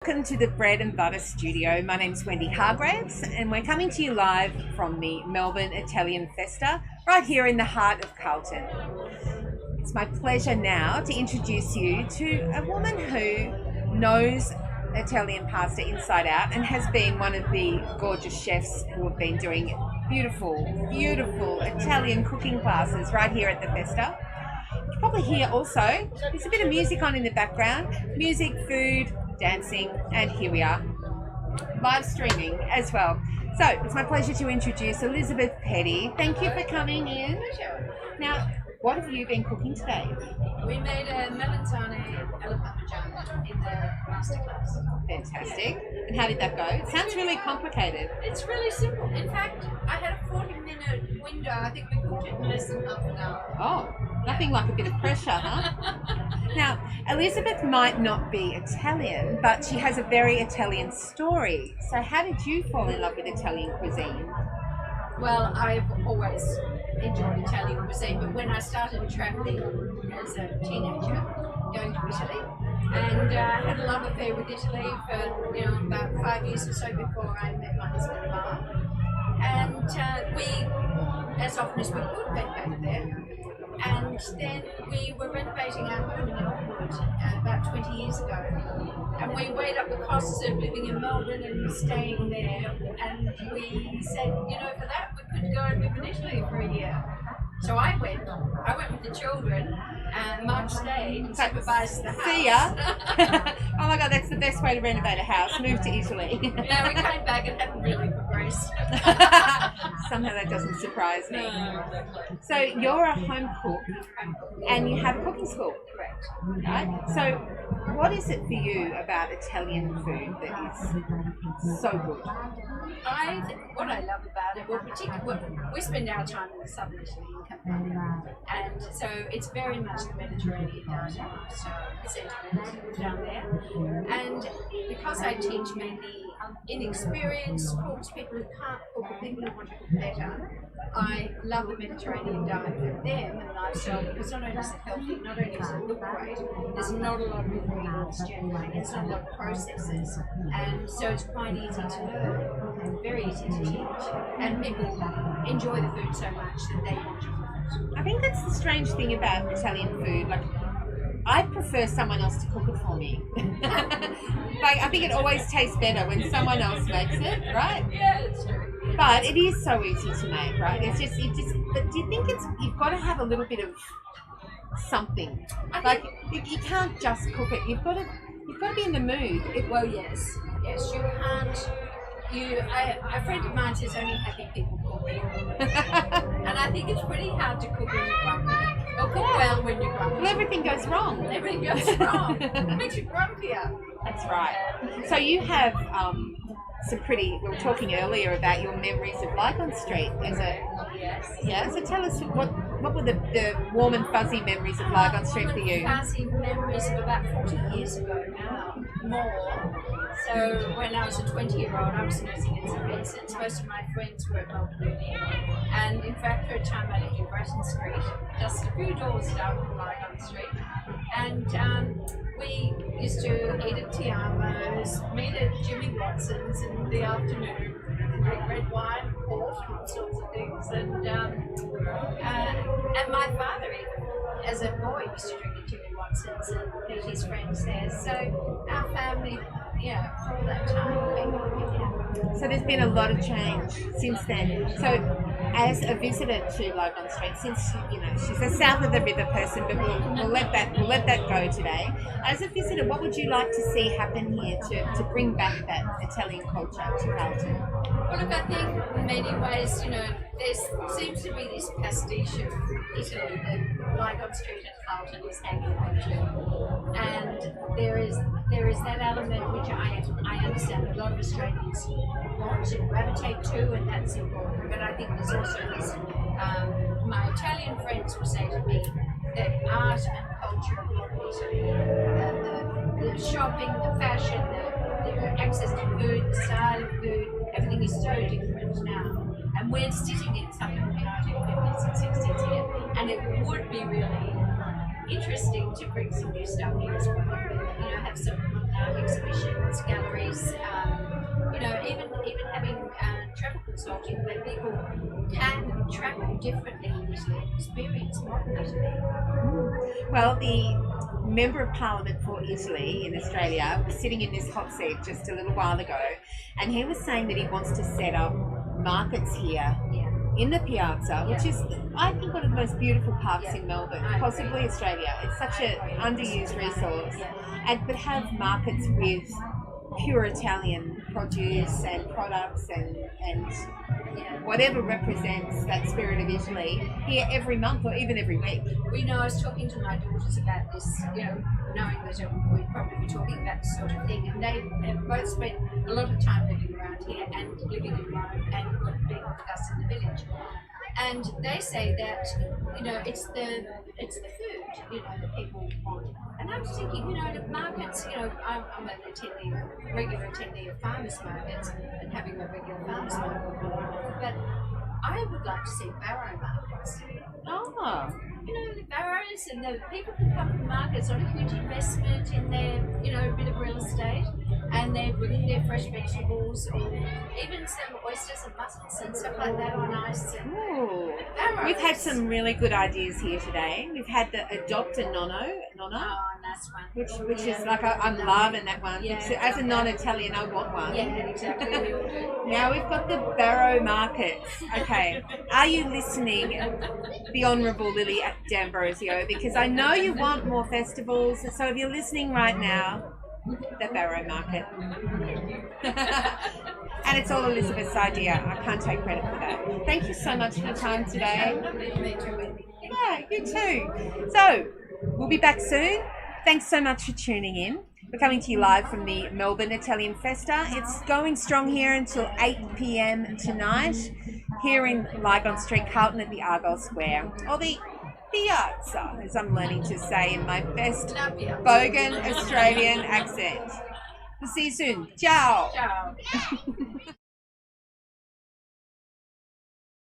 Welcome to the Bread and Butter Studio. My name's Wendy Hargreaves and we're coming to you live from the Melbourne Italian Festa right here in the heart of Carlton. It's my pleasure now to introduce you to a woman who knows Italian pasta inside out and has been one of the gorgeous chefs who have been doing beautiful Italian cooking classes right here at the Festa. You can probably hear also, there's a bit of music on in the background. Music, food, dancing, and here we are, live streaming as well. So it's my pleasure to introduce Elizabeth Petty. Thank you for coming in. Pleasure. Now, what have you been cooking today? We made a melanzane alla parmigiana in the masterclass. Fantastic. And how did that go? It sounds really complicated. It's really simple. In fact, I had a 40-minute window. I think we cooked it in less than half an hour. Oh, nothing like a bit of pressure, huh? Now, Elizabeth might not be Italian, but she has a very Italian story. So how did you fall in love with Italian cuisine? Well, I've always enjoyed Italian cuisine, but when I started travelling as a teenager, going to Italy, and had a love affair with Italy for about 5 years or so before I met my husband Mark. And we, as often as we could, went back there. And then we were renovating our home in Elmwood about 20 years ago. And we weighed up the costs of living in Melbourne and staying there. And we said, for that we could go and live in Italy for a year. So I went with the children, and Mark stayed and supervised the house. See ya! Oh my God, that's the best way to renovate a house. Move to Italy. Yeah, we came back and hadn't really progressed. Somehow that doesn't surprise me. No, exactly. So you're a home cook and you have a cooking school. Correct. Right? So what is it for you about Italian food that is so good? What I love about it, we spend our time in the southern Italy in Campania, and so it's very much the Mediterranean diet, so sentiments down there. And because I teach mainly inexperienced cooks, people who can't cook, or people who want to cook better, I love the Mediterranean diet for them and lifestyle, because not only is it healthy, not only does it look great, there's not a lot of ingredients generally, there's not a lot of processes, and so it's quite easy to learn, very easy to teach, and people enjoy the food so much that they want to cook it. I think that's the strange thing about Italian food. Like, I prefer someone else to cook it for me. Like, I think it always tastes better when someone else makes it, right? Yeah, it's true. But it is so easy to make, right? But do you think you've got to have a little bit of something? Like, you can't just cook it. You've got to be in the mood. Well, yes, you can't. A friend of mine says only happy people cook. And I think it's pretty hard to cook when you're grumpy. Or cook well when you're grumpy. Well, everything goes wrong. Everything goes wrong. It makes you grumpier. That's right. So you have we were talking earlier about your memories of Lygon Street as a... Yes. Yeah, so tell us what were the warm and fuzzy memories of Lygon Street for you? Fuzzy memories of about 40 years ago now, more. So when I was a 20-year-old, I was nursing in St Vincent's. Most of my friends were at Melbourne, and in fact, for a time I lived in Grattan Street, just a few doors down from Lygon Street. And we used to eat at Tiamo's, meet at Jimmy Watson's in the afternoon, and drink red wine, port, and all sorts of things. And my father, even as a boy, used to drink at Jimmy Watson's and meet his friends there. So our family, for all that time, been working here. So there's been a lot of change since then. So as a visitor to Lygon Street, since she's a south of the river person, but we'll let that go today. As a visitor, what would you like to see happen here to bring back that Italian culture to Carlton? Well, look, I think in many ways, there seems to be this pastiche of Italy that Lygon Street and Carlton is hanging on to, and there is that element which I understand a lot of Australians want to gravitate to, and that's important. But I think there's also this. My Italian friends will say to me that art and culture of Italy, the shopping, the fashion, the access to food, the style of food, everything is so different now. And we're sitting in something from the 1950s and 60s here, and it would be really interesting to bring some new stuff here as well. Have some exhibitions, galleries. Even having travel consulting where people can travel differently in Italy, experience modern Italy. Well, the Member of Parliament for Italy in Australia was sitting in this hot seat just a little while ago, and he was saying that he wants to set up markets here in the Piazza, which is, I think, one of the most beautiful parks in Melbourne, possibly Australia. It's such an underused resource. But have markets with pure Italian produce and products and whatever represents that spirit of Italy here every month or even every week. I was talking to my daughters about this, knowing that we'd probably be talking about this sort of thing, and they have both spent a lot of time living around here and living in Rome and being with us in the village. And they say that, it's the food, that people want. And I was thinking, the markets, I'm a regular attendee of farmers markets and having a regular farmers market, but I would like to see barrow markets. Oh. The barrows and the people can come to the market. It's not a huge investment in their, a bit of real estate, and they're bringing their fresh vegetables or even some oysters and mussels and stuff like that on ice. Ooh. We've had some really good ideas here today. We've had the Adopt a Nonna. Oh, nice one. Which is like, I'm loving that one. Yeah, as a non-Italian, I want one. Yeah, exactly. We all do. Now we've got the barrow markets. Okay, are you listening, the Honourable Lily D'Ambrosio? Because I know you want more festivals. So if you're listening right now, the barrow market. And it's all Elizabeth's idea. I can't take credit for that. Thank you so much for your time today. Yeah, you too. So we'll be back soon. Thanks so much for tuning in. We're coming to you live from the Melbourne Italian Festa. It's going strong here until 8 p.m. tonight here in Lygon Street, Carlton at the Argyle Square, or the Piazza, as I'm learning to say in my best bogan Australian accent. We'll see you soon. Ciao. Ciao.